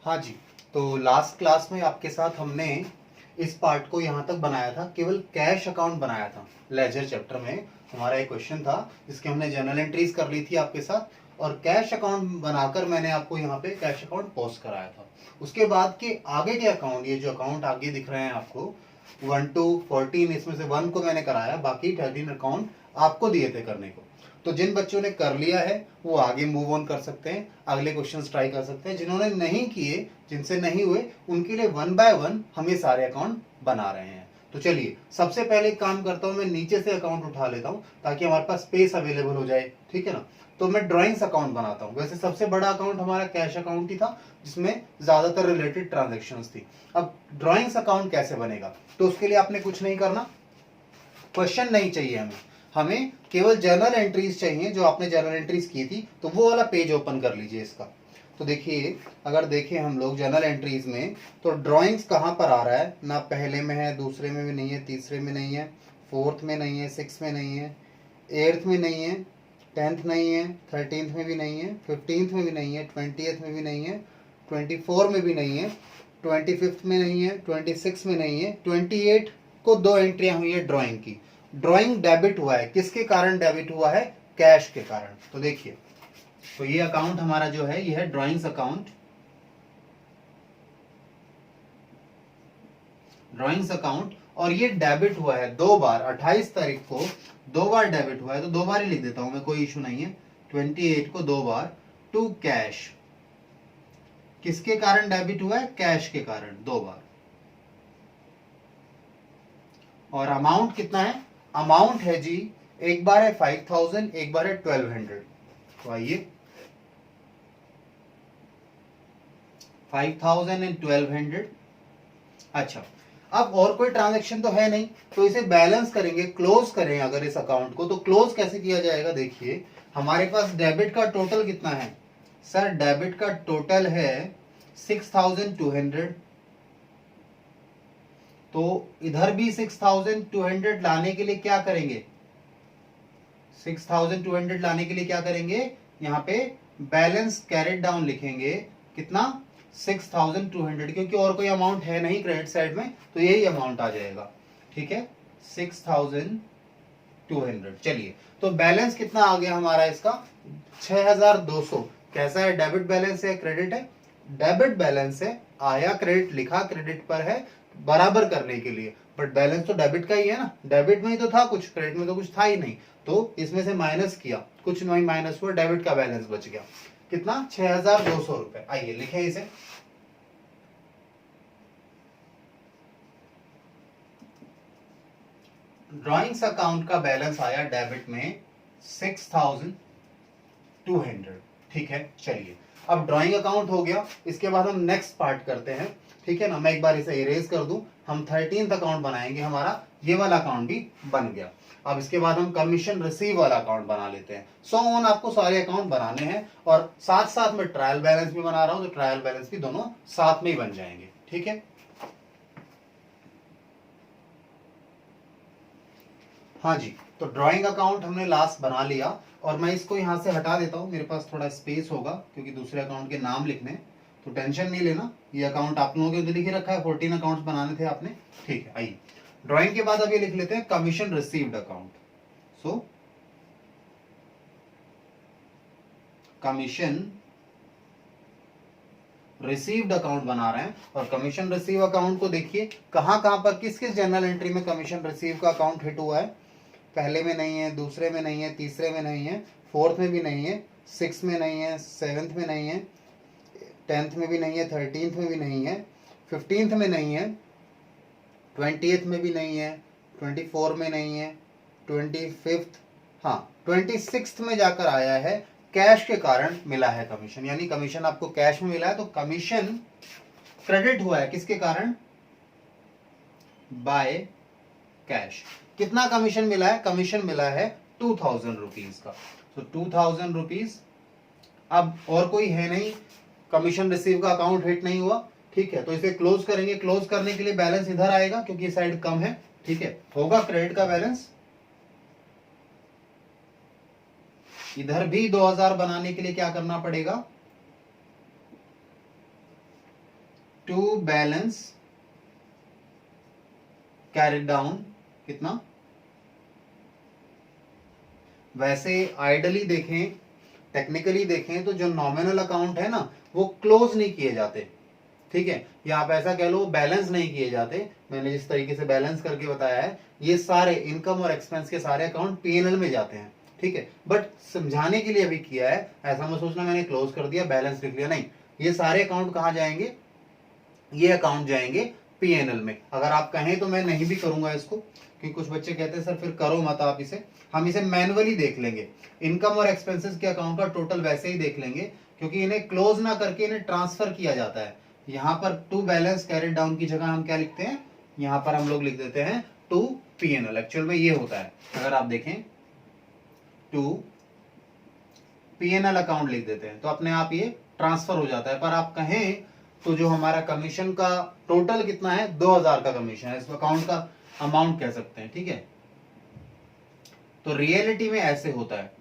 हाँ जी, तो last class में आपके साथ हमने इस पार्ट को यहाँ तक बनाया था, केवल कैश अकाउंट बनाया था। लेजर चैप्टर में हमारा एक क्वेश्चन था जिसके हमने जर्नल एंट्रीज कर ली थी आपके साथ, और कैश अकाउंट बनाकर मैंने आपको यहाँ पे कैश अकाउंट पोस्ट कराया था। उसके बाद के आगे के अकाउंट, ये जो अकाउंट आगे दिख रहे हैं आपको 1 to 14, इसमें से 1 को मैंने कराया, बाकी 13 अकाउंट आपको दिए थे करने को। तो जिन बच्चों ने कर लिया है वो आगे मूव ऑन कर सकते हैं, अगले क्वेश्चंस ट्राई कर सकते हैं। जिन्होंने नहीं किए, जिनसे नहीं हुए, उनके लिए 1 बाय 1 हम ये सारे अकाउंट बना रहे हैं। तो चलिए सबसे पहले एक काम करता हूं, मैं नीचे से अकाउंट उठा लेता हूं ताकि हमारे पास स्पेस अवेलेबल हो जाए, ठीक है ना। तो मैं ड्राइंग्स अकाउंट बनाता हूं। वैसे सबसे बड़ा अकाउंट हमारा कैश अकाउंट ही था जिसमें ज्यादातर रिलेटेड ट्रांजेक्शन्स थी। अब ड्राइंग्स अकाउंट कैसे बनेगा, तो उसके लिए आपने कुछ नहीं करना, क्वेश्चन नहीं चाहिए हमें केवल जर्नल एंट्रीज चाहिए जो आपने जर्नल एंट्रीज की थी। तो वो वाला पेज ओपन कर लीजिए इसका। तो देखिए, अगर देखें हम लोग जर्नल एंट्रीज में, तो ड्राइंग्स कहाँ पर आ रहा है ना, पहले में है, दूसरे में भी नहीं है, तीसरे में नहीं है, फोर्थ में नहीं है, सिक्स में नहीं है, एट्थ में नहीं है, 10th नहीं है, 13th में भी नहीं है, 15th में भी नहीं है, 20th में भी नहीं है, 24 में भी नहीं है, 25th में नहीं है, 26 में नहीं है, 28 को 2 एंट्रियां हुई है ड्राइंग की। ड्राइंग डेबिट हुआ है, किसके कारण डेबिट हुआ है, कैश के कारण। तो देखिए, तो ये अकाउंट हमारा जो है ये है ड्राइंग्स अकाउंट, ड्राइंग्स अकाउंट, और ये डेबिट हुआ है 2 बार, 28 तारीख को 2 बार डेबिट हुआ है। तो 2 बार ही लिख देता हूं मैं, कोई इशू नहीं है। 28 को 2 बार टू कैश। किसके कारण डेबिट हुआ है, कैश के कारण 2 बार। और अमाउंट कितना है, अमाउंट है जी, एक बार है 5000, एक बार है 1200। तो आइए, 5000 एंड 1200। अच्छा, अब और कोई ट्रांजैक्शन तो है नहीं, तो इसे बैलेंस करेंगे, क्लोज करें अगर इस अकाउंट को, तो क्लोज कैसे किया जाएगा। देखिए, हमारे पास डेबिट का टोटल कितना है सर, डेबिट का टोटल है 6200। तो इधर भी 6200 लाने के लिए क्या करेंगे, 6200 लाने के लिए क्या करेंगे, यहाँ पे बैलेंस कैरेट डाउन लिखेंगे, कितना 6200, क्योंकि और कोई अमाउंट है नहीं क्रेडिट साइड में, तो यही अमाउंट आ जाएगा, ठीक है, 6200। चलिए, तो बैलेंस कितना आ गया हमारा इसका, 6200। कैसा है, डेबिट बैलेंस है, क्रेडिट है, डेबिट बैलेंस है, आया क्रेडिट लिखा, क्रेडिट पर है, बराबर करने के लिए। बट बैलेंस तो डेबिट का ही है ना, डेबिट में ही तो था कुछ, क्रेडिट में तो कुछ था ही नहीं। तो इसमें से माइनस किया, कुछ नहीं माइनस हुआ, डेबिट का बैलेंस बच गया, कितना 6200 रुपए। आइए लिखें इसे, ड्राइंग्स अकाउंट का बैलेंस आया डेबिट में 6200, ठीक है। चलिए, अब ड्राइंग अकाउंट हो गया, इसके बाद हम नेक्स्ट पार्ट करते हैं, ठीक है ना। मैं एक बार इसे इरेज कर दूं, हम 13th अकाउंट बनाएंगे, हमारा ये वाला अकाउंट भी बन गया। अब इसके बाद हम कमीशन रिसीव वाला अकाउंट बना लेते हैं। सो ऑन आपको सारे अकाउंट बनाने हैं, और साथ साथ में ट्रायल बैलेंस भी बना रहा हूं, तो ट्रायल बैलेंस भी दोनों साथ में ही बन जाएंगे, ठीक है। हाँ जी, तो ड्राइंग अकाउंट हमने लास्ट बना लिया, और मैं इसको यहाँ से हटा देता हूँ, मेरे पास थोड़ा स्पेस होगा क्योंकि दूसरे अकाउंट के नाम लिखने, तो टेंशन नहीं लेना, ये अकाउंट आप लोगों के लिख ही रखा है, 14 अकाउंट्स बनाने थे आपने, ठीक है। आइए, ड्राइंग के बाद अब ये लिख लेते हैं कमीशन रिसीव्ड अकाउंट। सो कमीशन रिसीव्ड अकाउंट बना रहे हैं, और कमीशन रिसीव अकाउंट को देखिए कहां कहां पर, किस किस जर्नल एंट्री में कमीशन रिसीव का अकाउंट हिट हुआ है। पहले में नहीं है, दूसरे में नहीं है, तीसरे में नहीं है, फोर्थ में भी नहीं है, 6 में नहीं है, 7th में नहीं है, 10th में भी नहीं है, 13th में भी नहीं है, 15th में नहीं है, 20th में भी नहीं है, 24 में नहीं है, 25th, हाँ 26th में जाकर आया है, कैश के कारण मिला है कमीशन, यानी कमीशन आपको कैश में मिला है। तो कमीशन क्रेडिट हुआ है किसके कारण, बाय कैश। कितना कमीशन मिला है, कमीशन मिला है 2000 रुपीज का, तो 2000 रुपीज। अब और कोई है नहीं, कमीशन रिसीव का अकाउंट हिट नहीं हुआ, ठीक है, तो इसे क्लोज करेंगे। क्लोज करने के लिए बैलेंस इधर आएगा क्योंकि ये साइड कम है, ठीक है, होगा क्रेडिट का बैलेंस। इधर भी 2000 बनाने के लिए क्या करना पड़ेगा, टू बैलेंस कैरी डाउन कितना। वैसे आइडली देखें, टेक्निकली देखें तो जो नॉमिनल अकाउंट है ना वो क्लोज नहीं किए जाते, ठीक है, या आप ऐसा कह लो बैलेंस नहीं किए जाते। मैंने जिस तरीके से बैलेंस करके बताया है, ये सारे इनकम और एक्सपेंस के सारे अकाउंट पीएनएल में जाते हैं, ठीक है। बट समझाने के लिए अभी किया है, ऐसा मत सोचना मैंने क्लोज कर दिया बैलेंस लिख लिया, नहीं, ये सारे अकाउंट कहाँ जाएंगे, ये अकाउंट जाएंगे पीएनएल में। अगर आप कहें तो मैं नहीं भी करूंगा इसको, क्योंकि कुछ बच्चे कहते हैं सर फिर करो मत आप इसे, हम इसे मैनुअली देख लेंगे। इनकम और एक्सपेंसेस के अकाउंट का टोटल वैसे ही देख लेंगे, क्योंकि इन्हें क्लोज ना करके इन्हें ट्रांसफर किया जाता है। यहाँ पर टू बैलेंस कैरिड डाउन की जगह हम क्या लिखते हैं, यहाँ पर हम लोग लिख देते हैं टू पीएनएल। एक्चुअल में ये होता है, अगर आप देखें टू पीएनएल अकाउंट लिख देते हैं तो अपने आप ये ट्रांसफर हो जाता है। पर आप कहें तो जो हमारा कमीशन का टोटल कितना है, 2000 का कमीशन है, इस अकाउंट का अमाउंट कह सकते हैं, ठीक है। तो रियलिटी में ऐसे होता है,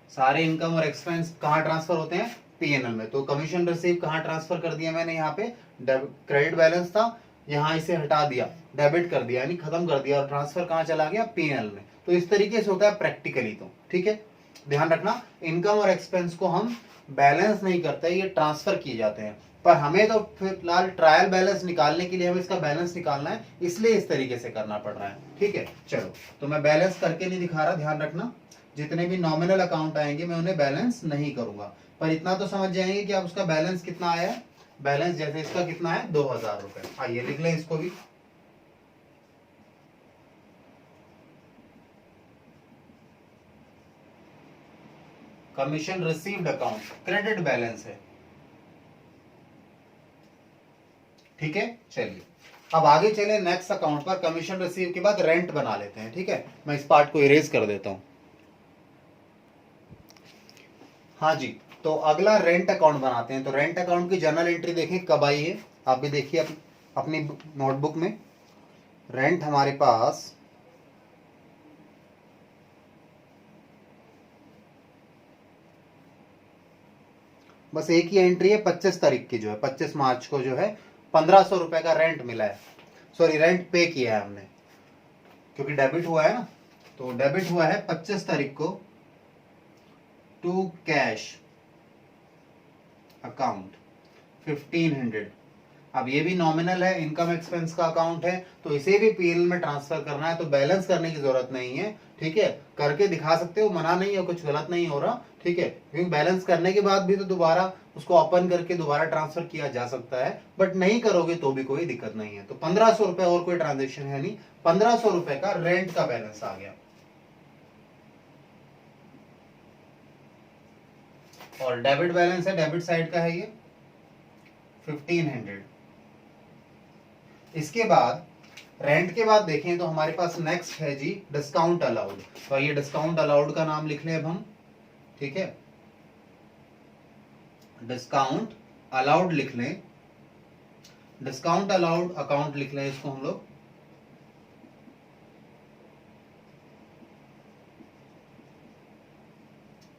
सारे इनकम और एक्सपेंस कहाँ ट्रांसफर होते हैं, पीएनएल में। तो कमीशन रिसीव कहाँ ट्रांसफर कर दिया मैंने, यहाँ पे क्रेडिट बैलेंस था, यहाँ इसे हटा दिया, डेबिट कर दिया, यानी खत्म कर दिया, और ट्रांसफर कहाँ चला गया, पीएनएल में। तो इस तरीके से होता है प्रैक्टिकली, तो ठीक है, ध्यान रखना। इनकम और एक्सपेंस को हम बैलेंस नहीं करते, ये ट्रांसफर किए जाते हैं। पर हमें तो फिलहाल ट्रायल बैलेंस निकालने के लिए हमें इसका बैलेंस निकालना है, इसलिए इस तरीके से करना पड़ रहा है, ठीक है। चलो, तो मैं बैलेंस करके नहीं दिखा रहा, ध्यान रखना। जितने भी नॉमिनल अकाउंट आएंगे मैं उन्हें बैलेंस नहीं करूंगा, पर इतना तो समझ जाएंगे कि अब उसका बैलेंस कितना आया है। बैलेंस जैसे इसका कितना है, 2000 रुपए। आइए लिख लें इसको भी। Commission received account credit balance है, ठीक है। चलिए अब आगे चले नेक्स्ट अकाउंट पर। कमीशन रिसीव के बाद रेंट बना लेते हैं, ठीक है। मैं इस पार्ट को इरेज कर देता हूं। हाँ जी, तो अगला रेंट अकाउंट बनाते हैं। तो रेंट अकाउंट की जर्नल एंट्री देखें कब आई है, आप भी देखिए अपनी नोटबुक में। रेंट हमारे पास बस एक ही एंट्री है, 25 तारीख की जो है, 25 मार्च को जो है 1500 रुपए का रेंट मिला है। सॉरी, रेंट पे किया है हमने, क्योंकि डेबिट हुआ है ना। तो डेबिट हुआ है 25 तारीख को टू कैश अकाउंट 1500। अब ये भी नॉमिनल है, इनकम एक्सपेंस का अकाउंट है, तो इसे भी पीएल में ट्रांसफर करना है, तो बैलेंस करने की जरूरत नहीं है, ठीक है। करके दिखा सकते हो, मना नहीं है, कुछ गलत नहीं हो रहा, ठीक है। क्योंकि बैलेंस करने के बाद भी तो दोबारा उसको ओपन करके दोबारा ट्रांसफर किया जा सकता है, बट नहीं करोगे तो भी कोई दिक्कत नहीं है। तो 1500 रुपए और कोई ट्रांजेक्शन है नहीं, 1500 रुपए का रेंट का बैलेंस आ गया। और डेबिट बैलेंस है, डेबिट साइड का है ये 1500। इसके बाद रेंट के बाद देखें तो हमारे पास नेक्स्ट है जी डिस्काउंट अलाउड। तो ये डिस्काउंट अलाउड का नाम लिख लें अब हम, ठीक है। डिस्काउंट अलाउड लिख लें, डिस्काउंट अलाउड अकाउंट लिख लें इसको हम लोग।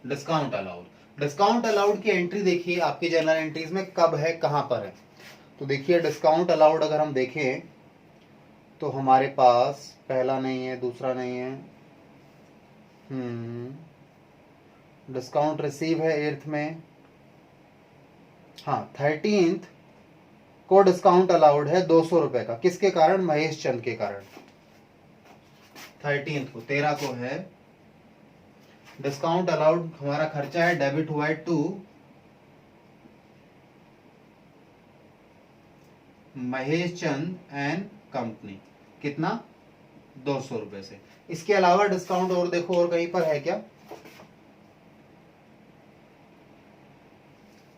डिस्काउंट अलाउड, डिस्काउंट अलाउड की एंट्री देखिए आपकी जर्नल एंट्रीज में कब है, कहां पर है। तो देखिए डिस्काउंट अलाउड अगर हम देखें तो हमारे पास पहला नहीं है, दूसरा नहीं है, डिस्काउंट रिसीव है 8th में, हाँ 13th को डिस्काउंट अलाउड है 200 रुपए का। किसके कारण, महेश चंद के कारण। 13th को, 13 को है डिस्काउंट अलाउड। हमारा खर्चा है, डेबिट हुआ है to Mahesh Chand and company, कितना, 200 रुपए से। इसके अलावा डिस्काउंट और देखो और कहीं पर है क्या,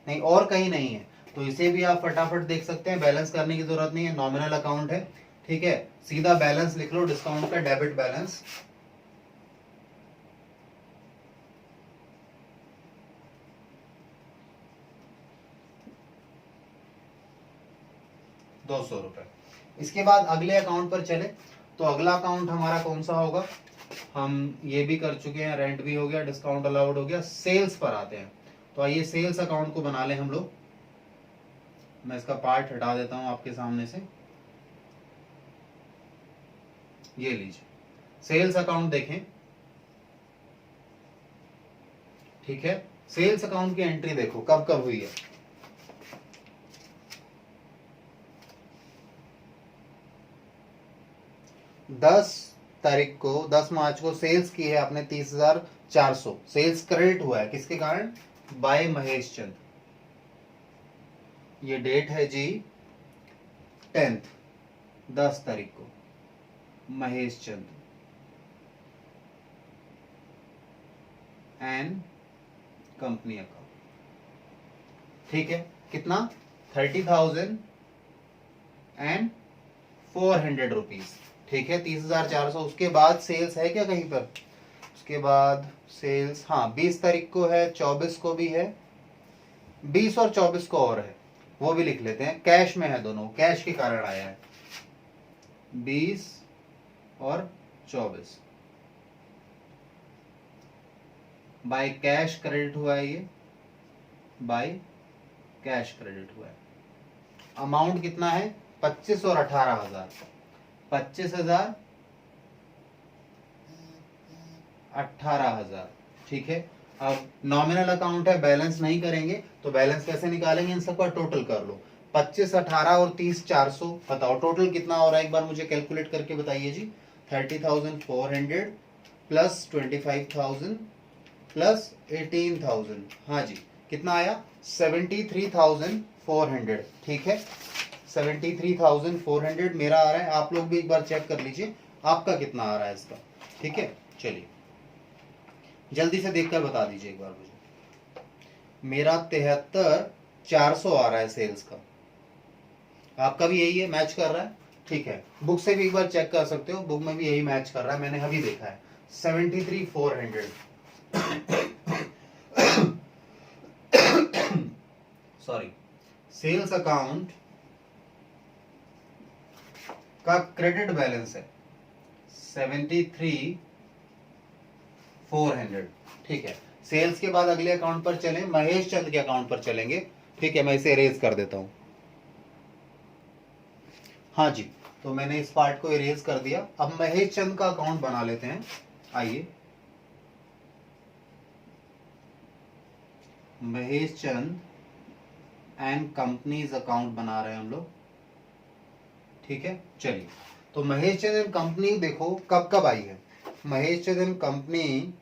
नहीं, और कहीं नहीं है। तो इसे भी आप फटाफट देख सकते हैं, बैलेंस करने की जरूरत नहीं है, नॉमिनल अकाउंट है, ठीक है। सीधा बैलेंस लिख लो डिस्काउंट का, डेबिट बैलेंस 200 रुपए। इसके बाद अगले अकाउंट पर चले, तो अगला अकाउंट हमारा कौन सा होगा, हम ये भी कर चुके हैं, रेंट भी हो गया, डिस्काउंट अलाउड हो गया। सेल्स पर आते हैं, तो आइए सेल्स अकाउंट को बना लें हम लोग। मैं इसका पार्ट हटा देता हूं आपके सामने से। ये लीजिए सेल्स अकाउंट देखें, ठीक है। सेल्स अकाउंट की एंट्री देखो कब कब हुई है। 10 मार्च को सेल्स की है आपने 30,400। सेल्स क्रेडिट हुआ है किसके कारण? बाय महेश चंद। ये डेट है जी 10th, 10 तारीख को Mahesh Chand and company account, ठीक है। कितना? 30,400 रुपीज, ठीक है। 30,400। उसके बाद सेल्स है क्या कहीं पर? उसके बाद सेल्स, हाँ 20 तारीख को है, 24 को भी है, 20 और 24 को और है, वो भी लिख लेते हैं। कैश में है दोनों, कैश के कारण आया है 20 और 24। बाय कैश क्रेडिट हुआ है, ये बाय कैश क्रेडिट हुआ है। अमाउंट कितना है? 25 और 18,000। 25,000, 18,000, ठीक है। अब नॉमिनल अकाउंट है, बैलेंस नहीं करेंगे तो बैलेंस कैसे निकालेंगे? इन सबका टोटल कर लो। 25, 18 और 30, 400। बताओ टोटल कितना हो रहा है, एक बार मुझे कैलकुलेट करके बताइए जी। 30,400 प्लस 25,000 प्लस 18,000, हाँ जी कितना आया? 73,400, ठीक है। 73,400 मेरा आ रहा है। आप लोग भी एक बार चेक कर लीजिए आपका कितना आ रहा है इसका, ठीक है। चलिए जल्दी से देखकर बता दीजिए एक बार मुझे। मेरा 73,400 आ रहा है सेल्स का, आपका भी यही है, मैच कर रहा है, ठीक है। बुक से भी एक बार चेक कर सकते हो, बुक में भी यही मैच कर रहा है, मैंने अभी देखा है 73,400। सॉरी, सेल्स अकाउंट का क्रेडिट बैलेंस है 73,400, ठीक है। सेल्स के बाद अगले अकाउंट पर चलें, महेश चंद के अकाउंट पर चलेंगे, ठीक है। मैं इसे इरेज कर देता हूं, हाँ जी। तो मैंने इस पार्ट को इरेज कर दिया। अब महेश चंद का अकाउंट बना लेते हैं, आइए। Mahesh Chand and companies account बना रहे हैं हम लोग, ठीक है। चलिए तो महेश चंद एंड कंपनी देखो कब कब आई है। महेश चंद एंड कंपनी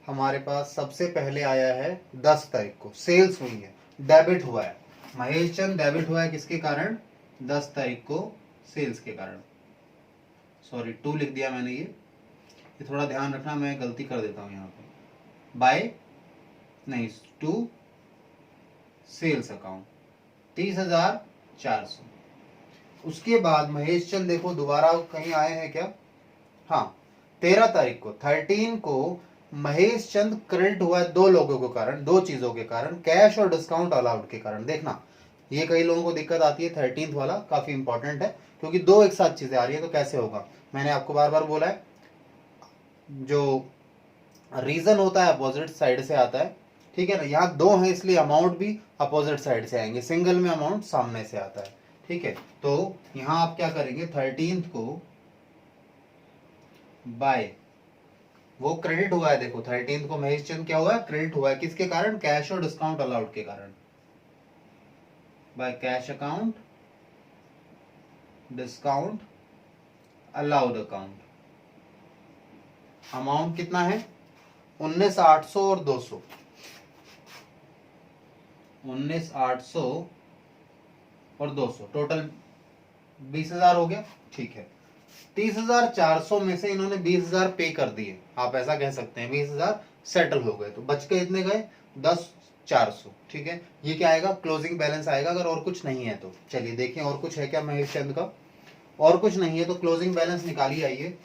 हमारे पास सबसे पहले आया है 10 तारीख को, सेल्स हुई है, डेबिट हुआ है। महेश चंद डेबिट हुआ है किसके कारण? 10 तारीख को सेल्स के कारण। सॉरी 2 लिख दिया मैंने, ये थोड़ा ध्यान रखना, मैं गलती कर देता हूं यहाँ पे। बाय नहीं, टू सेल्स अकाउंट 30,400। उसके बाद महेश चंद देखो दोबारा कहीं आए हैं क्या? हाँ 13 तारीख को, 13 को महेश चंद क्रेडिट हुआ है 2 लोगों के कारण, 2 चीजों के कारण, कैश और डिस्काउंट अलाउड के कारण। देखना ये कई लोगों को दिक्कत आती है, 13th वाला काफी इंपॉर्टेंट है क्योंकि 2 एक साथ चीजें आ रही है तो कैसे होगा। मैंने आपको बार बार बोला है, जो रीजन होता है अपोजिट साइड से आता है, ठीक है ना। यहाँ 2 है इसलिए अमाउंट भी अपोजिट साइड से आएंगे, सिंगल में अमाउंट सामने से आता है, ठीक है। तो यहाँ आप क्या करेंगे, 13th को बाय, वो क्रेडिट हुआ है, देखो 13th को महेश चंद क्या हुआ है? क्रेडिट हुआ है, किसके कारण? कैश और डिस्काउंट अलाउड के कारण। By cash account, discount allowed account. Amount कितना है? 19,800 और 200, 19,800 और 200, टोटल 20,000 हो गया, ठीक है। 30,400 में से इन्होंने 20,000 पे कर दिए, आप ऐसा कह सकते हैं 20,000 सेटल हो गए, तो बच के इतने गए 10,400, ठीक है। ये क्या आएगा? क्लोजिंग बैलेंस आएगा, अगर और कुछ नहीं है तो। चलिए देखें और कुछ है क्या महेश चंद का। और कुछ नहीं है तो क्लोजिंग बैलेंस निकालिए, आइए।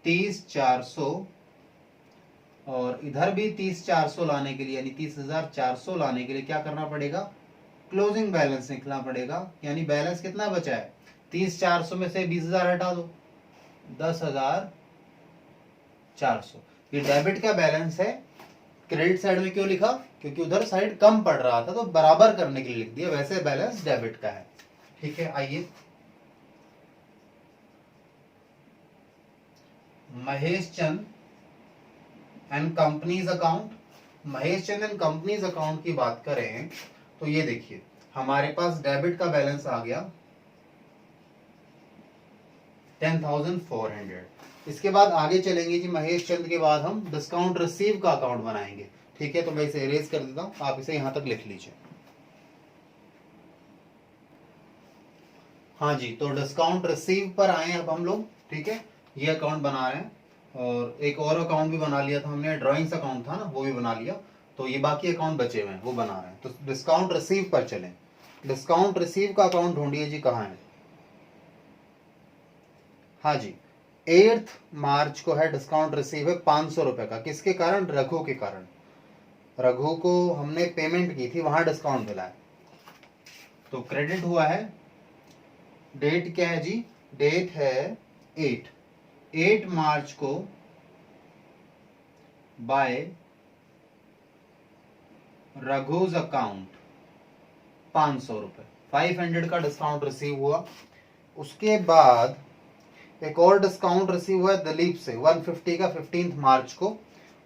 $30,400 और इधर भी 30,400 लाने के लिए, यानी 30,400 लाने के लिए क्या करना पड़ेगा? क्लोजिंग बैलेंस निकलना पड़ेगा। यानी बैलेंस कितना बचा है? 30,400 में से 20,000 हटा दो, 10,400। ये डेबिट का बैलेंस है, क्रेडिट साइड में क्यों लिखा, क्योंकि उधर साइड कम पड़ रहा था तो बराबर करने के लिए लिख दिया, वैसे बैलेंस डेबिट का है। ठीक है, आइए Mahesh Chand and companies account. Mahesh Chand and companies account की बात करें तो ये देखिए हमारे पास डेबिट का बैलेंस आ गया 10,400। इसके बाद आगे चलेंगे जी, महेश चंद के बाद हम डिस्काउंट रिसीव का अकाउंट बनाएंगे। ठीक है, तो मैं इसे इरेज कर देता हूं, आप इसे यहां तक लिख लीजिए। हाँ जी, तो डिस्काउंट रिसीव पर आए अब हम लोग। ठीक है, ये अकाउंट बना रहे हैं, और एक और अकाउंट भी बना लिया था हमने, ड्राइंग्स अकाउंट था ना, वो भी बना लिया। तो ये बाकी अकाउंट बचे हुए हैं वो बना रहे हैं। तो डिस्काउंट रिसीव पर चलें। डिस्काउंट रिसीव का अकाउंट ढूंढिए जी, कहाँ है। हाँ जी, 8 मार्च को है डिस्काउंट रिसीव है 500 रुपए का। किसके कारण, रघु के कारण। रघु को हमने पेमेंट की थी, वहां डिस्काउंट मिला है, तो क्रेडिट हुआ है। डेट क्या है जी, डेट है 8 मार्च को बाय रघुज अकाउंट 500 रुपए, 500 का डिस्काउंट रिसीव हुआ। उसके बाद एक और डिस्काउंट रिसीव हुआ है दिलीप से 150 का 15 मार्च को,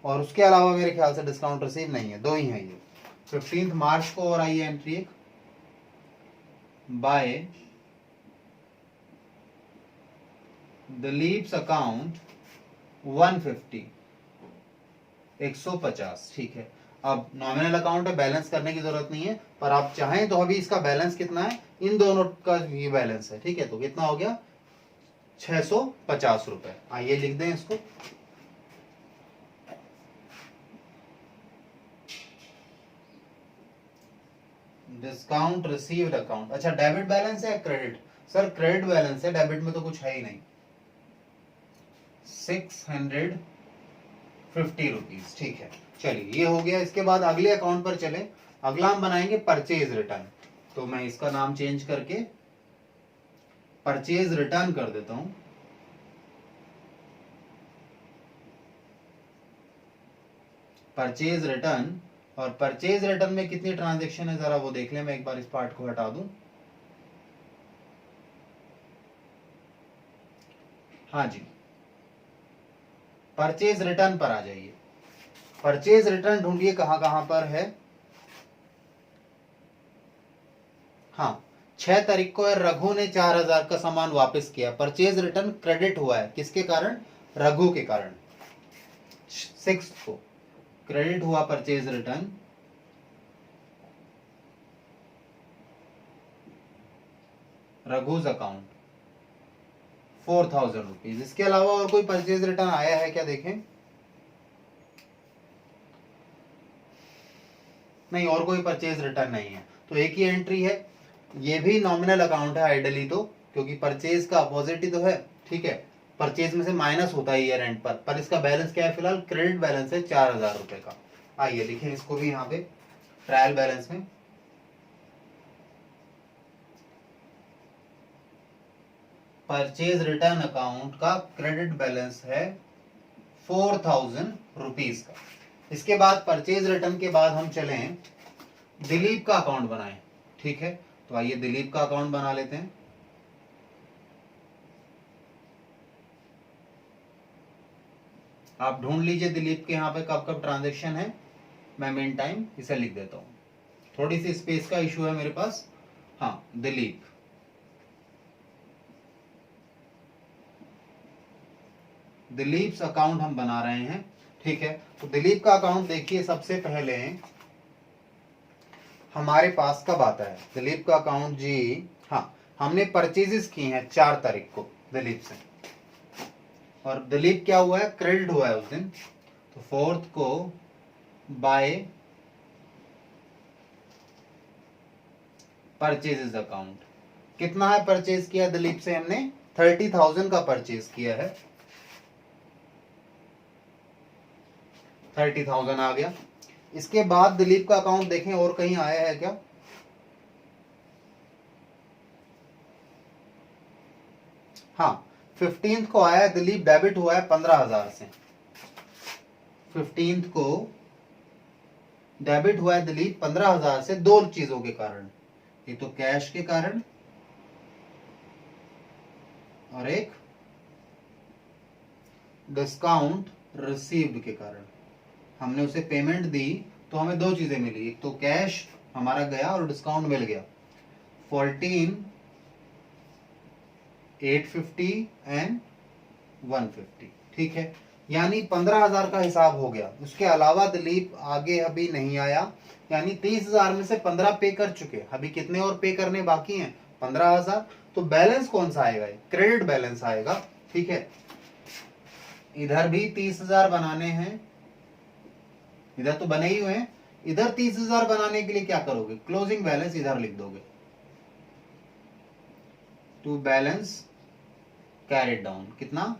और उसके अलावा मेरे ख्याल से डिस्काउंट रिसीव नहीं है, दो ही है ये 15 मार्च को। और आई एंट्री एक बाय दिलीप्स अकाउंट 150 150। ठीक है, अब नॉमिनल अकाउंट है, बैलेंस करने की जरूरत नहीं है, पर आप चाहें तो अभी इसका बैलेंस कितना है, इन दोनों का ये बैलेंस है। ठीक है, तो कितना हो गया 650 रुपए। आइए लिख दें इसको। Discount received account. अच्छा, डेबिट बैलेंस है या क्रेडिट, सर क्रेडिट बैलेंस है, डेबिट में तो कुछ है ही नहीं। 650 रुपीज। ठीक है, चलिए ये हो गया। इसके बाद अगले अकाउंट पर चले। अगला हम बनाएंगे परचेज रिटर्न, तो मैं इसका नाम चेंज करके परचेज रिटर्न कर देता हूं। परचेज रिटर्न, और परचेज रिटर्न में कितनी ट्रांजैक्शन है जरा वो देख लें। मैं एक बार इस पार्ट को हटा दूं। हाँ जी, परचेज रिटर्न पर आ जाइए। परचेज रिटर्न ढूंढिए कहां कहां पर है। हाँ, 6 तारीख को रघु ने 4,000 का सामान वापस किया, परचेज रिटर्न क्रेडिट हुआ है, किसके कारण, रघु के कारण। 6 को क्रेडिट हुआ परचेज रिटर्न, रघुज अकाउंट 4,000 रुपीज। इसके अलावा और कोई परचेज रिटर्न आया है क्या, देखें। नहीं, और कोई परचेज रिटर्न नहीं है, तो एक ही एंट्री है। ये भी नॉमिनल अकाउंट है आइडली, तो क्योंकि परचेज का अपोजिट ही तो है। ठीक है, परचेज में से माइनस होता है ईयर एंड पर इसका बैलेंस क्या है, फिलहाल क्रेडिट बैलेंस है 4,000 रुपए का। आइए लिखें इसको भी यहाँ पे ट्रायल बैलेंस में। परचेज रिटर्न अकाउंट का क्रेडिट बैलेंस है 4,000 रुपीज का। इसके बाद परचेज रिटर्न के बाद हम चलें दिलीप का अकाउंट बनाएं। ठीक है, तो आइए दिलीप का अकाउंट बना लेते हैं। आप ढूंढ लीजिए दिलीप के यहाँ पे कब कब ट्रांजैक्शन है, मैं मेन टाइम इसे लिख देता हूं, थोड़ी सी स्पेस का इशू है मेरे पास। हाँ, दिलीप दिलीप्स अकाउंट हम बना रहे हैं। ठीक है, तो दिलीप का अकाउंट देखिए, सबसे पहले हमारे पास कब आता है दिलीप का अकाउंट जी। हाँ, हमने परचेजेस की हैं 4 तारीख को दिलीप से, और दिलीप क्या हुआ है, क्रेडिट हुआ है उस दिन, तो 4th को बाय परचेजेस अकाउंट। कितना है परचेज किया दिलीप से हमने, 30,000 का परचेज किया है, 30,000 आ गया। इसके बाद दिलीप का अकाउंट देखें और कहीं आया है क्या। हाँ, 15th को आया दिलीप, डेबिट हुआ है 15,000 से। 15th को डेबिट हुआ है दिलीप 15,000 से दो चीजों के कारण, एक तो कैश के कारण और एक डिस्काउंट रिसीव्ड के कारण। हमने उसे पेमेंट दी तो हमें दो चीजें मिली, एक तो कैश हमारा गया और डिस्काउंट मिल गया। 14,850 एंड 150, ठीक है, यानी 15,000 का हिसाब हो गया। उसके अलावा दिलीप आगे अभी नहीं आया, यानी 30,000 में से 15 पे कर चुके, अभी कितने और पे करने बाकी हैं? 15,000। तो बैलेंस कौन सा आएगा? क्रेडिट बैलेंस आएगा, ठीक है। इधर भी 30,000 बनाने हैं, इधर तो बने ही हुए हैं। इधर 30,000 बनाने के लिए क्या करोगे? क्लोजिंग बैलेंस इधर लिख दोगे, टू बैलेंस कैरिड डाउन, कितना?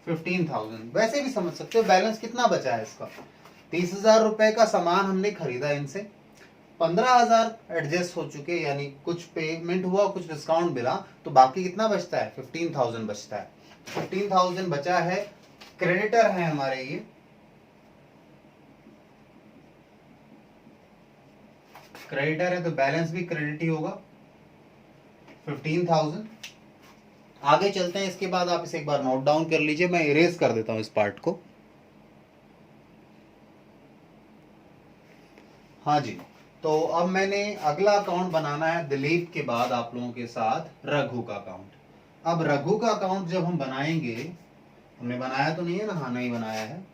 15,000। वैसे भी समझ सकते हो बैलेंस कितना बचा है इसका। 30,000 रुपए का सामान हमने खरीदा इनसे, 15,000 एडजस्ट हो चुके, यानी कुछ पेमेंट हुआ कुछ डिस्काउंट मिला, तो बाकी कितना बचता है? 15,000 बचता है। 15,000 बचा है, क्रेडिटर है हमारे ये, क्रेडिटर है तो बैलेंस भी क्रेडिट ही होगा 15,000। आगे चलते हैं, इसके बाद आप इसे एक बार नोट डाउन कर लीजिए, मैं इरेज कर देता हूं इस पार्ट को। हाँ जी, तो अब मैंने अगला अकाउंट बनाना है दिलीप के बाद आप लोगों के साथ रघु का अकाउंट। अब रघु का अकाउंट जब हम बनाएंगे, हमने बनाया तो नहीं है ना? हाँ, नहीं बनाया है।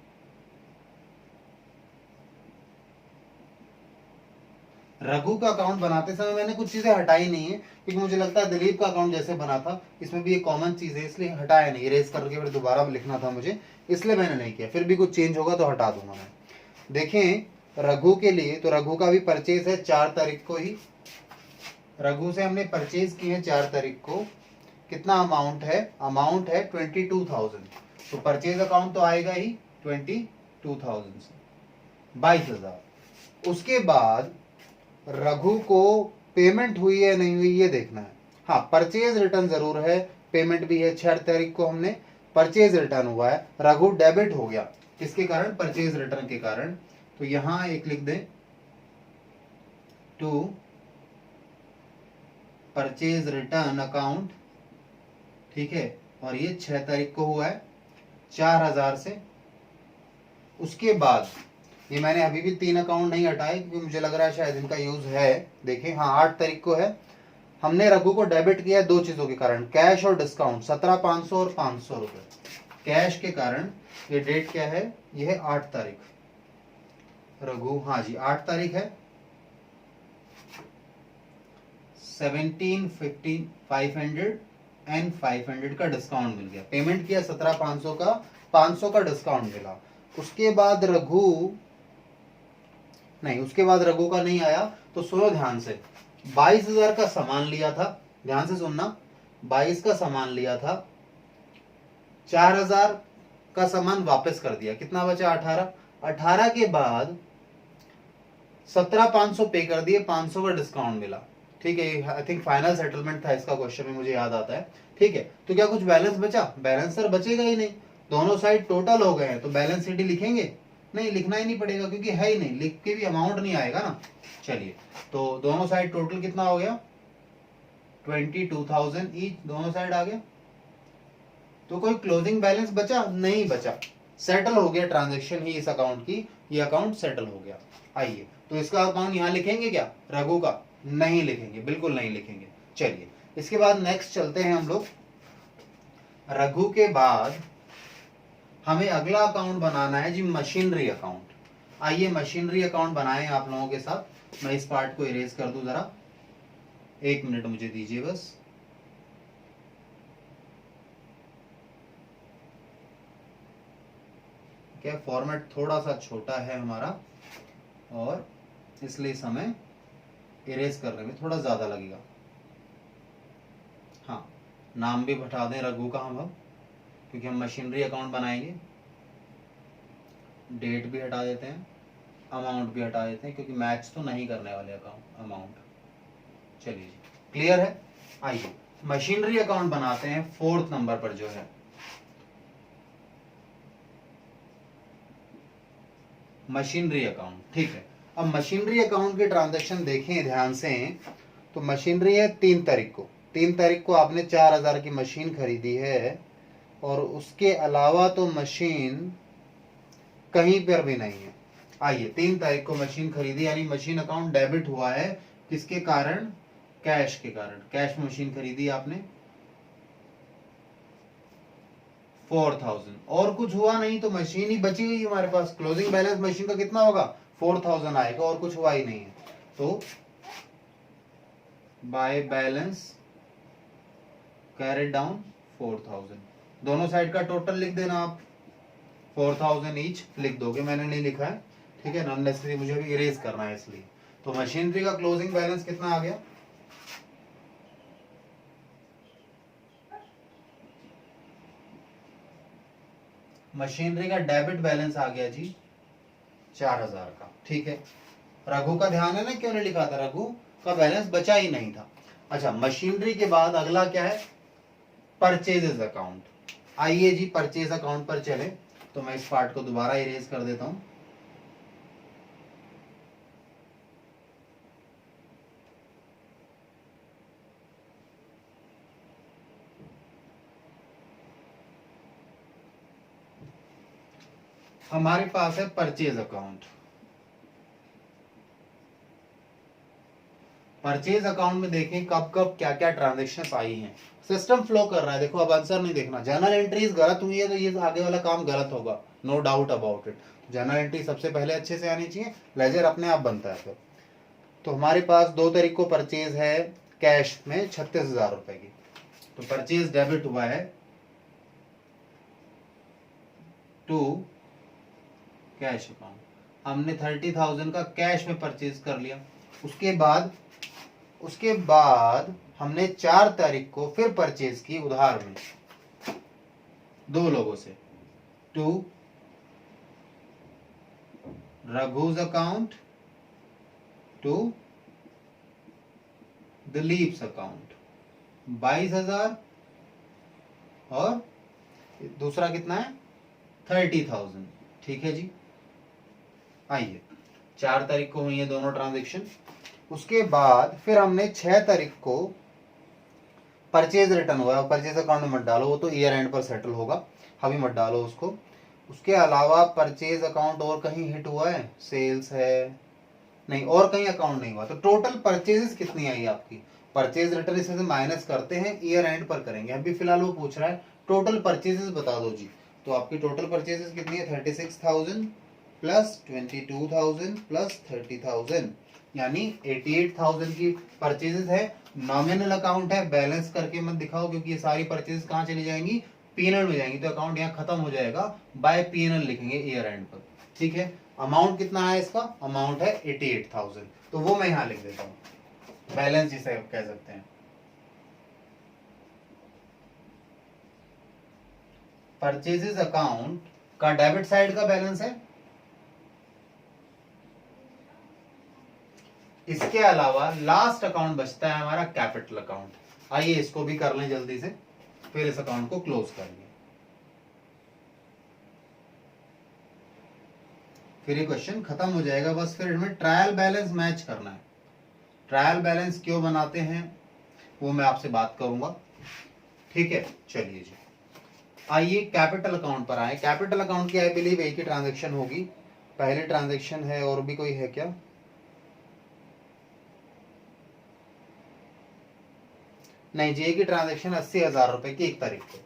रघु का अकाउंट बनाते समय मैंने कुछ चीजें हटाई नहीं है, क्योंकि मुझे लगता है दिलीप का अकाउंट जैसे बना था इसमें भी एक कॉमन चीज है, इसलिए हटाया नहीं। इरेज करके फिर दोबारा लिखना था मुझे, इसलिए मैंने नहीं किया। फिर भी कुछ चेंज होगा तो हटा दूंगा मैं। देखें, रघु के लिए तो रघु का भी परचेज है 4 तारीख को ही। रघु से हमने परचेज किए हैं 4 तारीख को। कितना अमाउंट है? अमाउंट है 22,000। तो परचेज अकाउंट तो आएगा ही 22,000 से 22,000। उसके बाद रघु को पेमेंट हुई है नहीं हुई ये देखना है। हाँ, परचेज रिटर्न जरूर है, पेमेंट भी है। 6 तारीख को हमने परचेज रिटर्न हुआ है, रघु डेबिट हो गया, किसके कारण? परचेज रिटर्न के कारण। तो यहां एक लिख दें, टू परचेज रिटर्न अकाउंट, ठीक है। और ये 6 तारीख को हुआ है 4,000 से। उसके बाद ये मैंने अभी भी 3 अकाउंट नहीं हटाए, क्योंकि मुझे लग रहा है शायद इनका यूज है। देखें, हाँ, 8 तारीख को है। हमने रघु को डेबिट किया दो चीजों के कारण, कैश और डिस्काउंट, 17,500 और 500 रुपए कैश के कारण। ये डेट क्या है? ये है 8 तारीख। रघु, हाँ जी, 8 तारीख है। 17,500 एंड 500 का डिस्काउंट मिल गया। पेमेंट किया 17,500 का, 500 का डिस्काउंट मिला। उसके बाद रघु नहीं, उसके बाद रघु का नहीं आया। तो सुनो ध्यान से, 22,000 का सामान लिया था, ध्यान से सुनना, 22 का सामान लिया था, 4,000 का सामान वापस कर दिया, कितना बचा? 18। 18 के बाद 17,500 पे कर दिए, 500 का डिस्काउंट मिला, ठीक है। आई थिंक फाइनल सेटलमेंट था इसका क्वेश्चन में, मुझे याद आता है, ठीक है। तो क्या कुछ बैलेंस बचा? बैलेंस सर बचेगा ही नहीं, दोनों साइड टोटल हो गए हैं, तो बैलेंस शीट ही लिखेंगे? नहीं, लिखना ही नहीं पड़ेगा, क्योंकि है ही नहीं, लिख के भी अमाउंट नहीं आएगा ना। चलिए, तो दोनों साइड टोटल कितना हो गया? 22,000 ईच, दोनों साइड आ गया। तो कोई क्लोजिंग बैलेंस बचा? नहीं बचा, सेटल हो गया ट्रांजेक्शन ही इस अकाउंट की, ये अकाउंट सेटल हो गया। आइए, तो इसका अकाउंट यहां लिखेंगे क्या? रघु का नहीं लिखेंगे, बिल्कुल नहीं लिखेंगे। चलिए, इसके बाद नेक्स्ट चलते हैं हम लोग। रघु के बाद हमें अगला अकाउंट बनाना है जी, मशीनरी अकाउंट। आइए मशीनरी अकाउंट बनाएं आप लोगों के साथ। मैं इस पार्ट को इरेज कर दूं जरा, 1 मिनट मुझे दीजिए बस। क्या फॉर्मेट थोड़ा सा छोटा है हमारा, और इसलिए समय इरेज करने में थोड़ा ज्यादा लगेगा। हाँ, नाम भी हटा दें रघु का हम अब, क्योंकि हम मशीनरी अकाउंट बनाएंगे। डेट भी हटा देते हैं, अमाउंट भी हटा देते हैं, क्योंकि मैच तो नहीं करने वाले अकाउंट अमाउंट। चलिए जी, क्लियर है। आइए मशीनरी अकाउंट बनाते हैं 4th नंबर पर जो है। मशीनरी अकाउंट, ठीक है। अब मशीनरी अकाउंट के ट्रांजैक्शन देखें ध्यान से, तो मशीनरी है 3 तारीख को आपने 4,000 की मशीन खरीदी है, और उसके अलावा तो मशीन कहीं पर भी नहीं है। आइए, 3 तारीख को मशीन खरीदी, यानी मशीन अकाउंट डेबिट हुआ है, किसके कारण? कैश के कारण। कैश मशीन खरीदी आपने 4,000, और कुछ हुआ नहीं तो मशीन ही बची हुई हमारे पास। क्लोजिंग बैलेंस मशीन का कितना होगा? 4,000 आएगा, और कुछ हुआ ही नहीं है। तो बाय बैलेंस कैरेड डाउन 4,000, दोनों साइड का टोटल लिख देना आप, 4,000 ईच लिख दोगे, मैंने नहीं लिखा है, ठीक है, अननेसेसरी मुझे भी इरेज करना है इसलिए। तो मशीनरी का क्लोजिंग बैलेंस कितना आ गया? मशीनरी का डेबिट बैलेंस आ गया जी 4,000 का, ठीक है। रघु का ध्यान है ना, क्यों नहीं लिखा था? रघु का बैलेंस बचा ही नहीं था। अच्छा, मशीनरी के बाद अगला क्या है? Purchases account. आइए जी परचेज अकाउंट पर चले, तो मैं इस पार्ट को दोबारा इरेज कर देता हूं। हमारे पास है परचेज अकाउंट। परचेज अकाउंट में देखें कब कब क्या क्या ट्रांजेक्शन आई हैं। सिस्टम फ्लो कर रहा है, देखो अब आंसर नहीं देखना। जर्नल एंट्रीज गलत हुई है तो ये आगे वाला काम गलत होगा, no doubt about it. Journal entry सबसे पहले अच्छे से आनी चाहिए, लेजर अपने आप बनता है फिर। तो हमारे पास 2 तारीख को परचेज है कैश में 36,000 रुपए की, तो परचेज डेबिट हुआ है टू कैश अकाउंट। हमने 30,000 का कैश में परचेज कर लिया। उसके बाद हमने 4 तारीख को फिर परचेज की उधार में 2 लोगों से, to रघुज account, to Dilip's account, 22,000, और दूसरा कितना है? 30,000, ठीक है जी। आइए, 4 तारीख को हुई है दोनों ट्रांजेक्शन। उसके बाद फिर हमने 6 तारीख को परचेज रिटर्न हुआ है, परचेज अकाउंट में मत डालो, वो तो ईयर एंड पर सेटल होगा, अभी मत डालो उसको। उसके अलावा परचेज अकाउंट और कहीं हिट हुआ है? सेल्स है नहीं, और कहीं अकाउंट नहीं हुआ। तो टोटल परचेजेस कितनी आई आपकी? परचेज रिटर्न इसमें से माइनस करते हैं, ईयर एंड पर करेंगे। अभी फिलहाल वो पूछ रहा है टोटल परचेजेस बता दो जी। तो आपकी टोटल परचेजेस कितनी है? 36,000 प्लस 22,000 प्लस 30,000, यानी 88,000 की परचेजेस है। नॉमिनल अकाउंट है, बैलेंस करके मत दिखाओ, क्योंकि ये सारी परचेजेस कहाँ चली जाएंगी? पीएनएल में जाएंगी, तो अकाउंट यहाँ खत्म हो जाएगा, बाय पीएनएल लिखेंगे ईयर एंड पर, ठीक है। अमाउंट कितना है इसका? अमाउंट है 88,000, तो वो मैं यहाँ लिख देता हूँ, बैलेंस जिसे आप कह सकते हैं। परचेजेस अकाउंट का डेबिट साइड का बैलेंस है। इसके अलावा लास्ट अकाउंट बचता है हमारा कैपिटल अकाउंट। आइए इसको भी कर लें जल्दी से, फिर इस अकाउंट को क्लोज करेंगे। फिर ये क्वेश्चन खत्म हो जाएगा बस। फिर इसमें ट्रायल बैलेंस मैच करना है। ट्रायल बैलेंस क्यों बनाते हैं वो मैं आपसे बात करूंगा, ठीक है। चलिए जी, आइए कैपिटल अकाउंट पर आए। कैपिटल अकाउंट की आई बिलीव एक ही ट्रांजेक्शन होगी, पहले ट्रांजेक्शन है, और भी कोई है क्या? नहीं जी, एक ही ट्रांजेक्शन 80,000 रुपए की 1 तारीख को।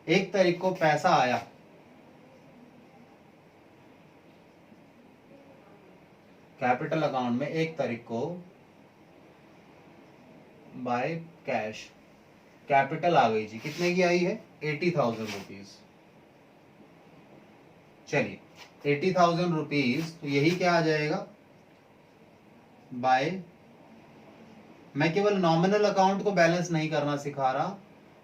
1 तारीख को पैसा आया कैपिटल अकाउंट में, 1 तारीख को बाय कैश कैपिटल आ गई जी। कितने की आई है? 80,000 रुपीज। चलिए 80,000 रुपीज, तो यही क्या आ जाएगा? बाय, मैं केवल नॉमिनल अकाउंट को बैलेंस नहीं करना सिखा रहा,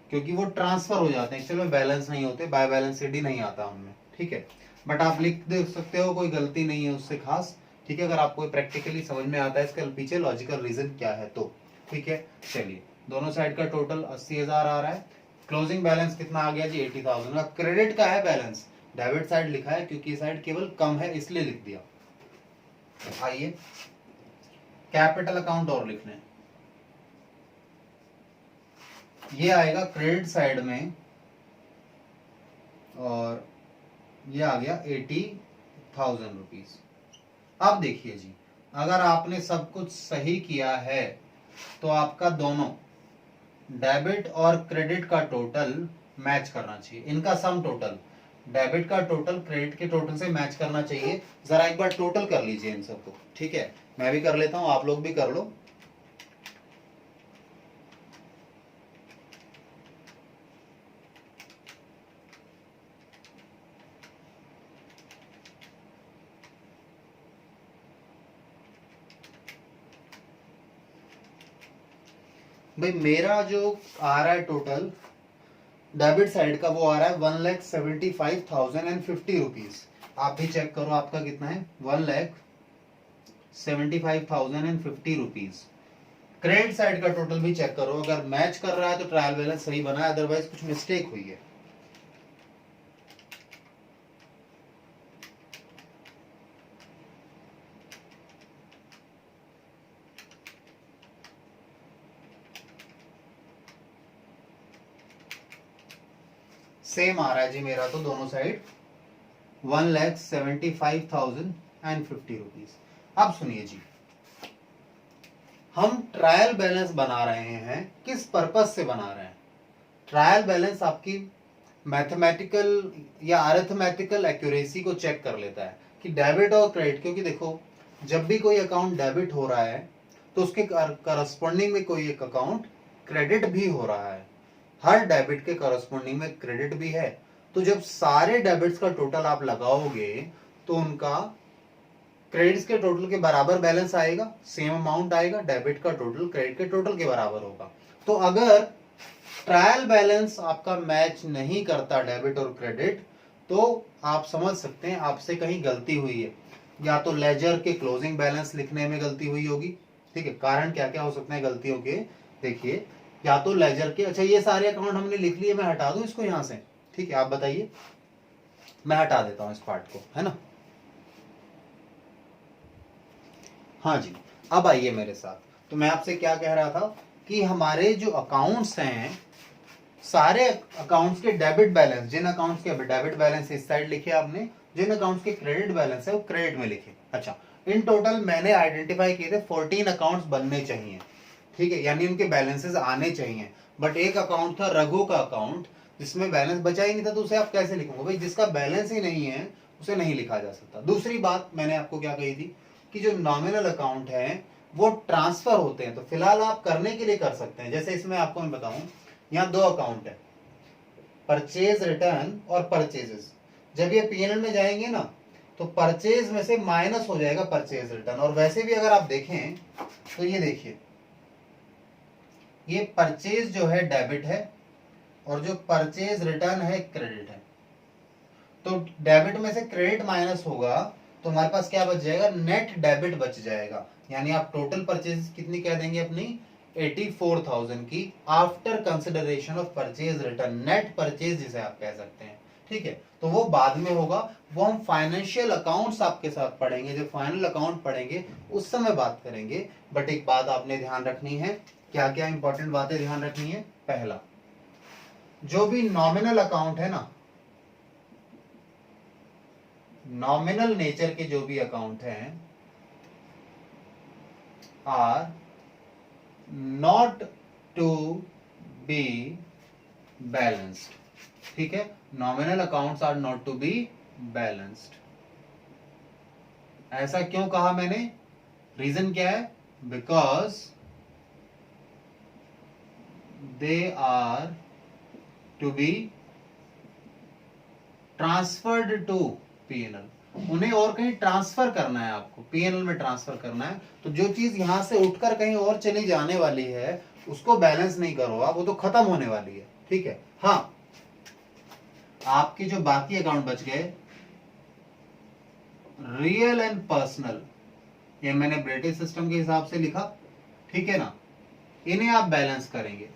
क्योंकि वो ट्रांसफर हो जाते हैं, एक्चुअल में बैलेंस नहीं होते, बाय बैलेंस शीट ही नहीं आता उनमें, ठीक है। बट आप लिख दे सकते हो, कोई गलती नहीं है उससे खास, ठीक है। अगर आपको प्रैक्टिकली समझ में आता है इसके पीछे लॉजिकल रीजन क्या है तो, ठीक है। चलिए, दोनों साइड का टोटल 80,000 आ रहा है। क्लोजिंग बैलेंस कितना आ गया जी? 80,000 का। क्रेडिट का है बैलेंस, डेबिट साइड लिखा है क्योंकि साइड केवल कम है इसलिए लिख दिया। आइए कैपिटल अकाउंट और लिखने, ये आएगा क्रेडिट साइड में और ये आ गया 80,000 रुपीज। अब देखिए जी, अगर आपने सब कुछ सही किया है तो आपका दोनों डेबिट और क्रेडिट का टोटल मैच करना चाहिए। इनका सम टोटल, डेबिट का टोटल क्रेडिट के टोटल से मैच करना चाहिए। जरा एक बार टोटल कर लीजिए इन सबको, ठीक है? मैं भी कर लेता हूं, आप लोग भी कर लो। भाई मेरा जो आ रहा है टोटल डेबिट साइड का, वो आ रहा है 1,75,050 रुपीज। आप भी चेक करो आपका कितना है, 1,75,050 रुपीज। क्रेडिट साइड का टोटल भी चेक करो, अगर मैच कर रहा है तो ट्रायल बैलेंस सही बना है, अदरवाइज कुछ मिस्टेक हुई है। सेम आ रहा है जी मेरा तो दोनों साइड 1,75,050 रुपीज। अब सुनिए जी, हम ट्रायल बैलेंस बना रहे हैं, किस पर्पज से बना रहे हैं? ट्रायल बैलेंस आपकी मैथमेटिकल या अरिथमेटिकल एक्यूरेसी को चेक कर लेता है कि डेबिट और क्रेडिट, क्योंकि देखो जब भी कोई अकाउंट डेबिट हो रहा है तो उसके करस्पॉन्डिंग में कोई एक अकाउंट क्रेडिट भी हो रहा है। हर डेबिट के करस्पॉन्डिंग में क्रेडिट भी है। तो जब सारे डेबिट्स का टोटल आप लगाओगे तो उनका क्रेडिट्स के टोटल के बराबर बैलेंस आएगा, सेम अमाउंट आएगा, डेबिट का टोटल क्रेडिट के टोटल के बराबर होगा। तो अगर ट्रायल बैलेंस आपका मैच नहीं करता डेबिट और क्रेडिट, तो आप समझ सकते हैं आपसे कहीं गलती हुई है। या तो लेजर के क्लोजिंग बैलेंस लिखने में गलती हुई होगी, ठीक है? कारण क्या क्या हो सकते हैं गलतियों के, देखिए, या तो लेजर के, अच्छा ये सारे अकाउंट हमने लिख लिए, मैं हटा दूं इसको यहां से, ठीक है? आप बताइए, मैं हटा देता हूं इस पार्ट को, है ना? हाँ जी, अब आइए मेरे साथ। तो मैं आपसे क्या कह रहा था कि हमारे जो अकाउंट्स हैं, सारे अकाउंट्स के डेबिट बैलेंस, जिन अकाउंट्स के डेबिट बैलेंस इस साइड लिखे आपने, जिन अकाउंट्स के क्रेडिट बैलेंस है वो क्रेडिट में लिखे। अच्छा, इन टोटल मैंने आइडेंटिफाई किए थे 14 अकाउंट्स बनने चाहिए, ठीक है? यानी उनके बैलेंसेस आने चाहिए। बट एक अकाउंट था रघु का अकाउंट, जिसमें बैलेंस बचा ही नहीं था, तो उसे आप कैसे लिखोगे? भाई जिसका बैलेंस ही नहीं है उसे नहीं लिखा जा सकता। दूसरी बात मैंने आपको क्या कही थी कि जो नॉमिनल अकाउंट है वो ट्रांसफर होते हैं, तो फिलहाल आप करने के लिए कर सकते हैं। जैसे इसमें आपको मैं बताऊं, यहाँ दो अकाउंट है, परचेज रिटर्न और परचेजेस। जब ये पीएनएल में जाएंगे ना तो परचेज में से माइनस हो जाएगा परचेज रिटर्न। और वैसे भी अगर आप देखें तो ये देखिए, ये परचेज जो है डेबिट है और जो परचेज रिटर्न है क्रेडिट है। तो डेबिट में से क्रेडिट माइनस होगा तो हमारे पास क्या बच जाएगा? नेट डेबिट बच जाएगा। यानी आप टोटल परचेज कितनी कह देंगे अपनी? 84,000 की, after consideration of purchase return, net purchase जिसे आप कह सकते हैं, ठीक है? तो वो बाद में होगा, वो हम फाइनेंशियल अकाउंट्स आपके साथ पढ़ेंगे, जो फाइनल अकाउंट पढ़ेंगे उस समय बात करेंगे। बट एक बात आपने ध्यान रखनी है, क्या क्या इंपॉर्टेंट बातें ध्यान रखनी है? पहला, जो भी नॉमिनल अकाउंट है ना, नॉमिनल नेचर के जो भी अकाउंट हैं are not to be balanced, ठीक है? Nominal accounts are not to be balanced. ऐसा क्यों कहा मैंने? रीजन क्या है? Because they are to be transferred to PNL. उन्हें और कहीं ट्रांसफर करना है, आपको पीएनएल में ट्रांसफर करना है। तो जो चीज यहां से उठकर कहीं और चली जाने वाली है उसको बैलेंस नहीं करो आप, वो तो खत्म होने वाली है, ठीक है? हाँ, आपके जो बाकी अकाउंट बच गए, रियल एंड पर्सनल, ये मैंने ब्रिटिश सिस्टम के हिसाब से लिखा, ठीक है ना? इन्हें आप बैलेंस करेंगे,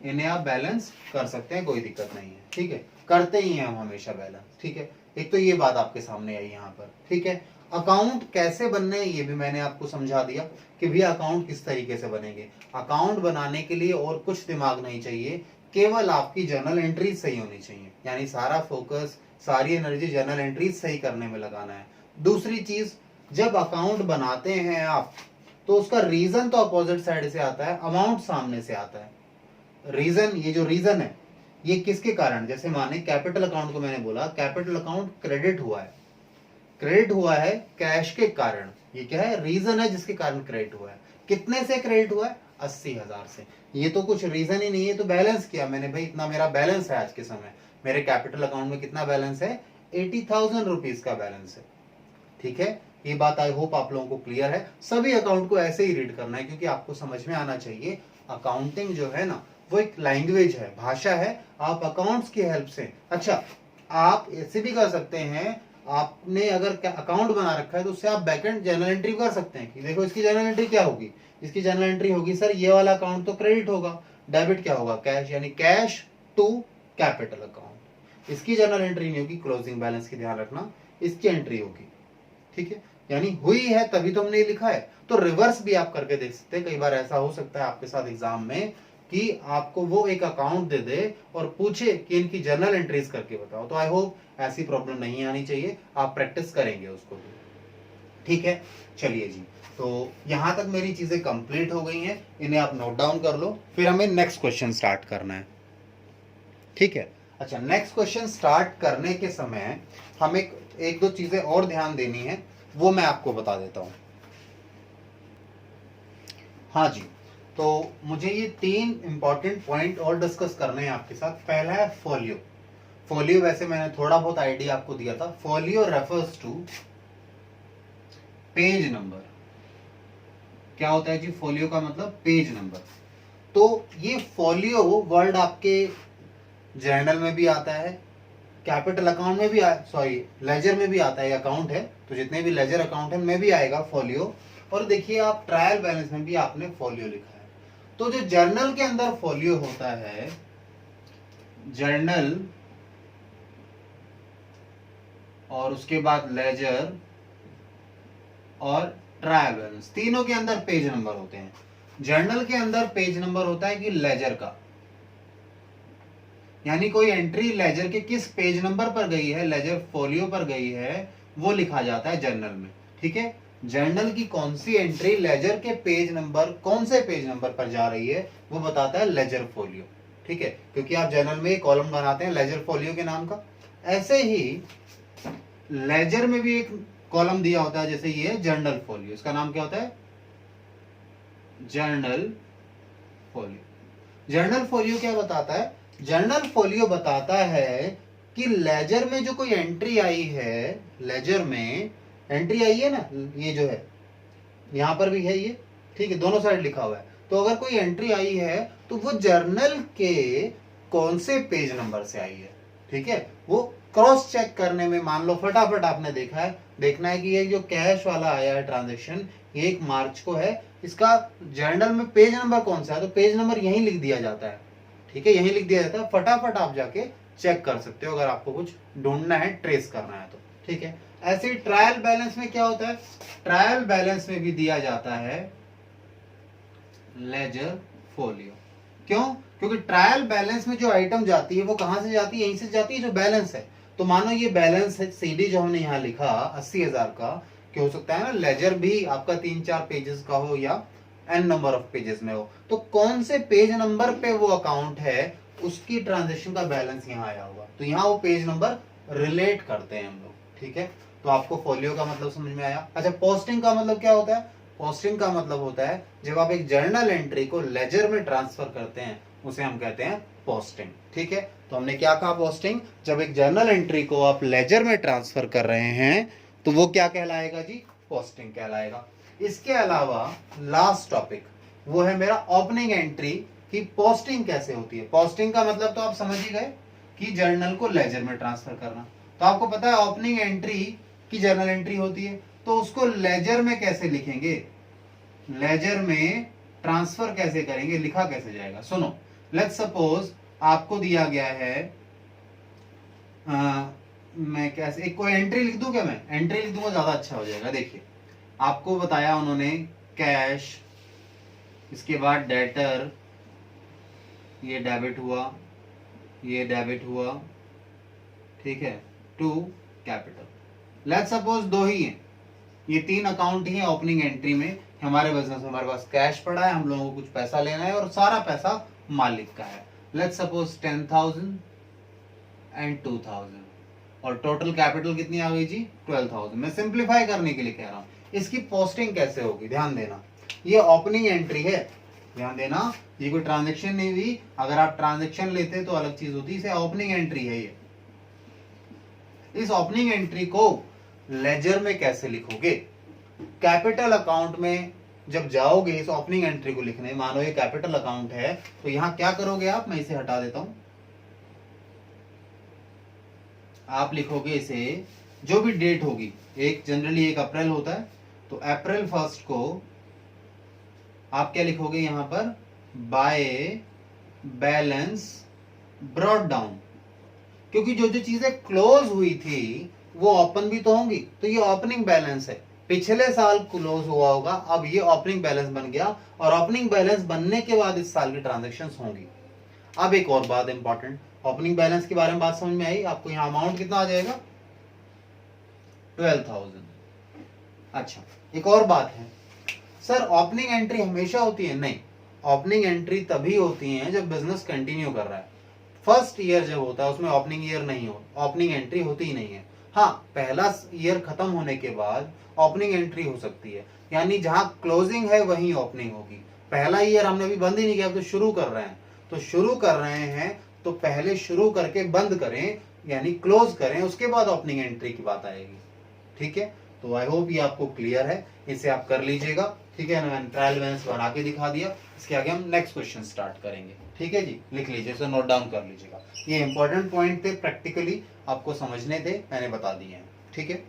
इन्हें आप बैलेंस कर सकते हैं, कोई दिक्कत नहीं है, ठीक है? करते ही हैं हम हमेशा बैलेंस, ठीक है। एक तो ये बात आपके सामने आई यहाँ पर, ठीक है। अकाउंट कैसे बनने हैं ये भी मैंने आपको समझा दिया कि भैया अकाउंट किस तरीके से बनेंगे। अकाउंट बनाने के लिए और कुछ दिमाग नहीं चाहिए, केवल आपकी जर्नल एंट्रीज सही होनी चाहिए, यानी सारा फोकस, सारी एनर्जी जर्नल एंट्रीज सही करने में लगाना है। दूसरी चीज, जब अकाउंट बनाते हैं आप तो उसका रीजन तो अपोजिट साइड से आता है, अमाउंट सामने से आता है। रीजन, ये जो रीजन है ये किसके कारण, जैसे माने कैपिटल अकाउंट को मैंने बोला कैपिटल अकाउंट क्रेडिट हुआ है, क्रेडिट हुआ है कैश के कारण, ये क्या है, रीजन है जिसके कारण क्रेडिट हुआ है। कितने से क्रेडिट हुआ है, 80,000 से। ये तो कुछ रीजन ही नहीं है, तो बैलेंस किया मैंने, भाई इतना मेरा बैलेंस है आज के समय, मेरे कैपिटल अकाउंट में कितना बैलेंस है, 80,000 रुपीज का बैलेंस है, ठीक है। ये बात आई होप आप लोगों को क्लियर है। सभी अकाउंट को ऐसे ही रीड करना है, क्योंकि आपको समझ में आना चाहिए अकाउंटिंग जो है ना वो एक लैंग्वेज है, भाषा है। आप अकाउंट्स की हेल्प से, अच्छा आप ऐसे भी कर सकते हैं, आपने अगर अकाउंट बना रखा है तो उससे आप बैकएंड जर्नल एंट्री कर सकते हैं कि देखो इसकी जर्नल एंट्री क्या होगी, इसकी जर्नल एंट्री होगी सर ये वाला अकाउंट तो क्रेडिट होगा, डेबिट क्या होगा, कैश, यानी कैश टू कैपिटल अकाउंट। इसकी जर्नल एंट्री नहीं होगी, क्लोजिंग बैलेंस की ध्यान रखना, इसकी एंट्री होगी, ठीक है। यानी हुई है तभी तो हमने लिखा है। तो रिवर्स भी आप करके देख सकते हैं, कई बार ऐसा हो सकता है आपके साथ एग्जाम में कि आपको वो एक अकाउंट दे दे और पूछे कि इनकी जर्नल एंट्रीज करके बताओ, तो आई होप ऐसी प्रॉब्लम नहीं आनी चाहिए, आप प्रैक्टिस करेंगे उसको, ठीक है। चलिए जी, तो यहां तक मेरी चीजें कंप्लीट हो गई हैं, इन्हें आप नोट डाउन कर लो, फिर हमें नेक्स्ट क्वेश्चन स्टार्ट करना है, ठीक है। अच्छा, नेक्स्ट क्वेश्चन स्टार्ट करने के समय हम एक दो चीजें और ध्यान देनी है, वो मैं आपको बता देता हूं। हाँ जी, तो मुझे ये 3 इंपॉर्टेंट पॉइंट और डिस्कस करने हैं आपके साथ। पहला है फोलियो। फोलियो वैसे मैंने थोड़ा बहुत आइडिया आपको दिया था। Folio refers to page number. क्या होता है जी फोलियो का मतलब, पेज नंबर। तो ये फोलियो वर्ड आपके जर्नल में भी आता है, कैपिटल अकाउंट में भी सॉरी लेजर में भी आता है, अकाउंट है तो जितने भी लेजर अकाउंट है में भी आएगा फोलियो। और देखिए आप ट्रायल बैलेंस में भी आपने फोलियो लिखा है। तो जो जर्नल के अंदर फोलियो होता है, जर्नल और उसके बाद लेजर और ट्रायल बैलेंस, तीनों के अंदर पेज नंबर होते हैं। जर्नल के अंदर पेज नंबर होता है कि लेजर का, यानी कोई एंट्री लेजर के किस पेज नंबर पर गई है, लेजर फोलियो पर गई है, वो लिखा जाता है जर्नल में, ठीक है। जर्नल की कौन सी एंट्री लेजर के पेज नंबर, कौन से पेज नंबर पर जा रही है, वो बताता है लेजर फोलियो, ठीक है। क्योंकि आप जर्नल में एक कॉलम बनाते हैं लेजर फोलियो के नाम का, ऐसे ही लेजर में भी एक कॉलम दिया होता है, जैसे ये जर्नल फोलियो, इसका नाम क्या होता है, जर्नल फोलियो। जर्नल फोलियो क्या बताता है, जर्नल फोलियो बताता है कि लेजर में जो कोई एंट्री आई है, लेजर में एंट्री आई है ना, ये जो है यहां पर भी है ये, ठीक है, दोनों साइड लिखा हुआ है। तो अगर कोई एंट्री आई है तो वो जर्नल के कौन से पेज नंबर से आई है, ठीक है। वो क्रॉस चेक करने में, मान लो फटाफट आपने देखना है कि ये जो कैश वाला आया है ट्रांजेक्शन, ये 1 मार्च को है, इसका जर्नल में पेज नंबर कौन सा है, तो पेज नंबर यहीं लिख दिया जाता है, ठीक है, यहीं लिख दिया जाता है। फटाफट आप जाके चेक कर सकते हो अगर आपको कुछ ढूंढना है, ट्रेस करना है तो, ठीक है। ऐसे ही ट्रायल बैलेंस में क्या होता है, ट्रायल बैलेंस में भी दिया जाता है लेजर फोलियो। क्यों, क्योंकि ट्रायल बैलेंस में जो आइटम जाती है वो कहां से जाती है, यहीं से जाती है जो बैलेंस है। तो मानो ये बैलेंस है सीडी जो हमने यहाँ लिखा 80,000 का, कि हो सकता है ना लेजर भी आपका 3-4 पेजेस का हो या n नंबर ऑफ पेजेस में हो, तो कौन से पेज नंबर पे वो अकाउंट है उसकी ट्रांजेक्शन का बैलेंस यहाँ आया होगा, तो यहाँ वो पेज नंबर रिलेट करते हैं हम लोग, ठीक है। तो आपको फोलियो का मतलब समझ में आया। अच्छा, पोस्टिंग का मतलब क्या होता है, पोस्टिंग का मतलब होता है जब आप एक जर्नल एंट्री को लेजर में ट्रांसफर करते हैं उसे हम कहते हैं पोस्टिंग, ठीक है। तो हमने क्या कहा, पोस्टिंग, जब एक जर्नल एंट्री को आप लेजर में ट्रांसफर कर रहे हैं तो वो क्या कहलाएगा जी, पोस्टिंग कहलाएगा। इसके अलावा लास्ट टॉपिक वो है मेरा ओपनिंग एंट्री की पोस्टिंग कैसे होती है। पोस्टिंग का मतलब तो आप समझ ही गए कि जर्नल को लेजर में ट्रांसफर करना। तो आपको पता है ओपनिंग एंट्री की जर्नल एंट्री होती है, तो उसको लेजर में कैसे लिखेंगे, लेजर में ट्रांसफर कैसे करेंगे, लिखा कैसे जाएगा। सुनो, लेट्स सपोज आपको दिया गया है मैं कैसे एक कोई एंट्री लिख दूं क्या? मैं एंट्री लिख दूंगा ज्यादा अच्छा हो जाएगा। देखिए आपको बताया उन्होंने कैश, इसके बाद डेटर, ये डेबिट हुआ, ये डेबिट हुआ, ठीक है, टू कैपिटल। लेट्स सपोज दो ही हैं, ये 3 अकाउंट ही है ओपनिंग एंट्री में हमारे बिजनेस में। हमारे पास कैश पड़ा है, हम लोगों को कुछ पैसा लेना है और सारा पैसा मालिक का है। लेट्स सपोज 10,000 एंड 2,000 और टोटल कैपिटल कितनी आ गई जी? 12,000। मैं सिंप्लीफाई करने के लिए कह रहा हूं। इसकी पोस्टिंग कैसे होगी ध्यान देना, ये ओपनिंग एंट्री है, ध्यान देना, ये कोई ट्रांजेक्शन नहीं हुई। अगर आप ट्रांजेक्शन लेते तो अलग चीज होती, इसे ओपनिंग एंट्री है ये। इस ओपनिंग एंट्री को लेजर में कैसे लिखोगे? कैपिटल अकाउंट में जब जाओगे इस ओपनिंग एंट्री को लिखने, मानो ये कैपिटल अकाउंट है, तो यहां क्या करोगे आप? मैं इसे हटा देता हूं। आप लिखोगे इसे, जो भी डेट होगी, एक जनरली 1 अप्रैल होता है, तो अप्रैल 1 को आप क्या लिखोगे यहां पर? बाय बैलेंस ब्रॉट डाउन, क्योंकि जो जो चीजें क्लोज हुई थी वो ओपन भी तो होंगी, तो ये ओपनिंग बैलेंस है। पिछले साल क्लोज हुआ होगा, अब ये ओपनिंग बैलेंस बन गया, और ओपनिंग बैलेंस बनने के बाद इस साल की ट्रांजैक्शंस होंगी। अब एक और बात इंपॉर्टेंट, ओपनिंग बैलेंस के बारे में बात समझ में आई आपको? यहाँ अमाउंट कितना आ जाएगा? 12,000। अच्छा, एक और बात है सर, ओपनिंग एंट्री हमेशा होती है? नहीं, ओपनिंग एंट्री तभी होती है जब बिजनेस कंटिन्यू कर रहा है। फर्स्ट ईयर जब होता है उसमें ओपनिंग ईयर नहीं हो, ओपनिंग एंट्री होती ही नहीं है। हाँ, पहला ईयर खत्म होने के बाद ओपनिंग एंट्री हो सकती है, यानी जहां क्लोजिंग है वहीं ओपनिंग होगी। पहला ईयर हमने अभी बंद ही नहीं किया, तो शुरू कर रहे हैं, तो शुरू कर रहे हैं तो पहले शुरू करके बंद करें, यानी क्लोज करें, उसके बाद ओपनिंग एंट्री की बात आएगी। ठीक है, तो आई होप ये आपको क्लियर है, इसे आप कर लीजिएगा। ठीक है, मैंने ट्रायल बैलेंस बना के दिखा दिया। इसके आगे हम नेक्स्ट क्वेश्चन स्टार्ट करेंगे। ठीक है जी, लिख लीजिए, इसे नोट डाउन कर लीजिएगा। ये इंपॉर्टेंट पॉइंट थे, प्रैक्टिकली आपको समझने थे, मैंने बता दिए हैं। ठीक है।